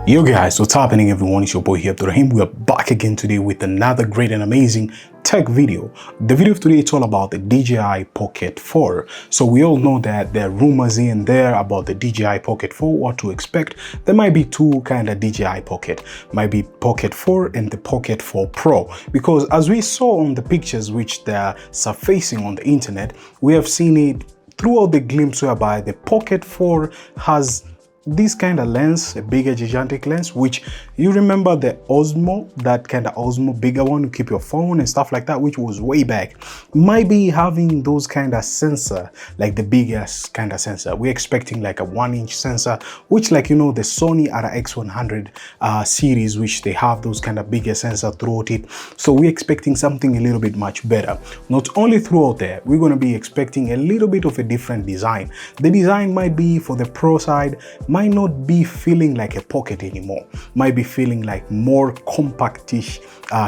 Yo guys, what's happening everyone? It's your boy here, Abdurrahim. We are back again today with another great and amazing tech video. The video of today is all about the DJI Pocket 4. So we all know that there are rumors here and there about the DJI Pocket 4, what to expect. There might be two kind of DJI Pocket. Might be Pocket 4 and the Pocket 4 Pro. Because as we saw on the pictures which they're surfacing on the internet, we have seen it throughout the glimpse whereby the Pocket 4 has this kind of lens, a bigger gigantic lens, which you remember the Osmo, that kind of Osmo bigger one to keep your phone and stuff like that, which was way back, might be having those kind of sensor, like the biggest kind of sensor. We're expecting like a 1-inch sensor, which, like, you know, the Sony RX100 series, which they have those kind of bigger sensor throughout it. So we're expecting something a little bit much better. Not only throughout there, we're going to be expecting a little bit of a different design. The design might be, for the Pro side, might not be feeling like a pocket anymore, might be feeling like more compactish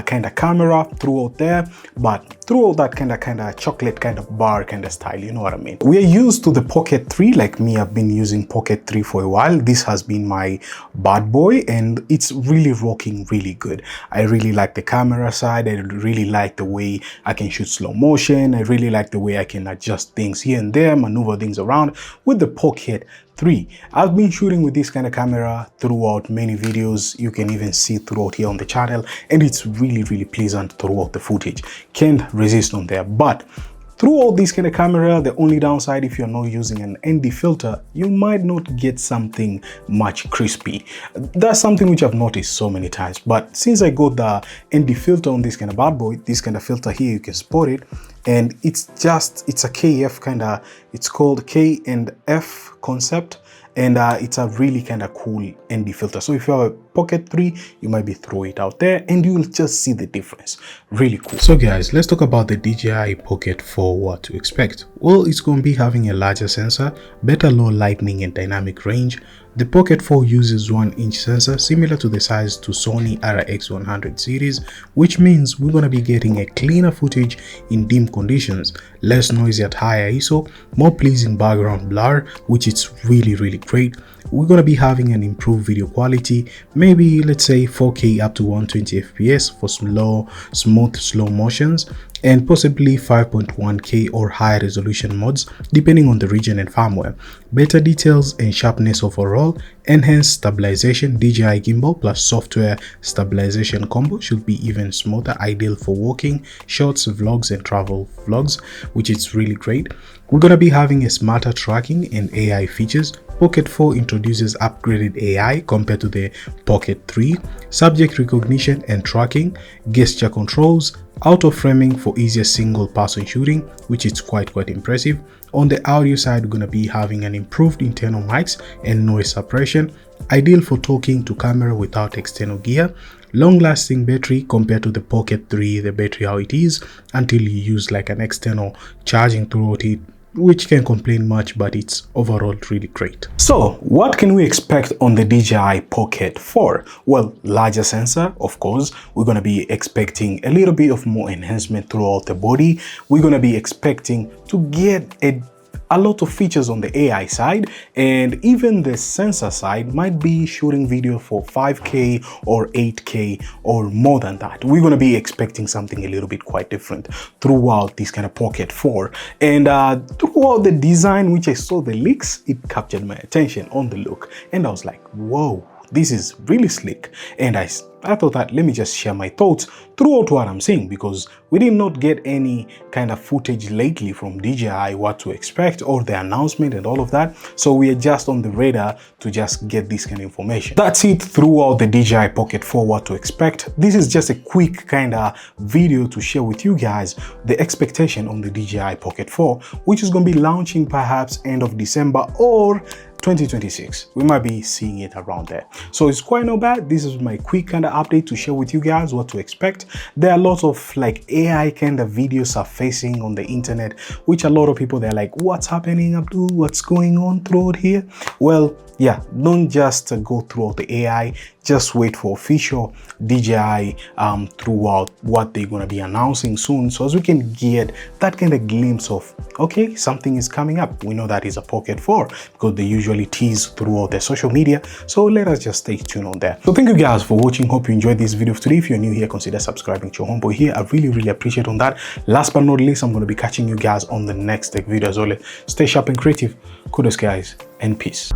kind of camera throughout there, but throughout that kind of chocolate kind of bar kind of style, you know what I mean. We are used to the Pocket 3, like me, I've been using Pocket 3 for a while. This has been my bad boy and it's really rocking really good. I really like the camera side. I really like the way I can shoot slow motion. I really like the way I can adjust things here and there, maneuver things around with the Pocket 3. I've been shooting with this kind of camera throughout many videos. You can even see throughout here on the channel, and it's really pleasant throughout the footage. Can't resist on there. But throughout this kind of camera, the only downside, if you're not using an ND filter, you might not get something much crispy. That's something which I've noticed so many times. But since I got the ND filter on this kind of bad boy, this kind of filter here, you can spot it, and it's a KF kind of, it's called K and F concept, and it's a really kind of cool ND filter. So if you have a Pocket 3, you might be throw it out there and you'll just see the difference. Really cool. So guys, let's talk about the DJI Pocket 4, what to expect. Well, it's going to be having a larger sensor, better low lighting and dynamic range. The Pocket 4 uses 1-inch sensor similar to the size to Sony RX100 series, which means we're going to be getting a cleaner footage in dim conditions, less noisy at higher ISO, more pleasing background blur, which is really great. We're going to be having an improved video quality, maybe let's say 4K up to 120 FPS for smooth slow motions, and possibly 5.1K or higher resolution modes depending on the region and firmware. Better details and sharpness overall, enhanced stabilization. DJI gimbal plus software stabilization combo should be even smoother, ideal for walking, shots, vlogs and travel vlogs, which is really great. We're going to be having a smarter tracking and AI features. Pocket 4 introduces upgraded AI compared to the Pocket 3, subject recognition and tracking, gesture controls, auto framing for easier single person shooting, which is quite impressive. On the audio side, we're going to be having an improved internal mics and noise suppression, ideal for talking to camera without external gear. Long lasting battery compared to the Pocket 3, the battery how it is until you use like an external charging throughout it, which can complain much, but it's overall really great. So what can we expect on the DJI Pocket 4? Well, larger sensor, of course. We're going to be expecting a little bit of more enhancement throughout the body. We're going to be expecting to get a lot of features on the AI side, and even the sensor side might be shooting video for 5K or 8K or more than that. We're going to be expecting something a little bit quite different throughout this kind of Pocket 4. And throughout the design, which I saw the leaks, it captured my attention on the look, and I was like, whoa, this is really slick. And I thought that let me just share my thoughts throughout what I'm seeing, because we did not get any kind of footage lately from DJI what to expect or the announcement and all of that. So we are just on the radar to just get this kind of information. That's it throughout the DJI Pocket 4, what to expect. This is just a quick kind of video to share with you guys the expectation on the DJI Pocket 4, which is going to be launching perhaps end of December or 2026. We might be seeing it around there. So it's quite not bad. This is my quick kind of update to share with you guys what to expect. There are lots of like AI kind of videos surfacing on the internet, which a lot of people, they're like, what's happening, Abdul? What's going on throughout here? Well, yeah, don't just go throughout the AI. Just wait for official DJI throughout what they're going to be announcing soon, so as we can get that kind of glimpse of, okay, something is coming up. We know that is a Pocket 4 because they usually tease throughout their social media, so let us just stay tuned on that. So thank you guys for watching. Hope you enjoyed this video of today. If you're new here, consider subscribing to your homeboy here. I really appreciate on that. Last but not least, I'm going to be catching you guys on the next tech video as well. Stay sharp and creative. Kudos guys, and peace.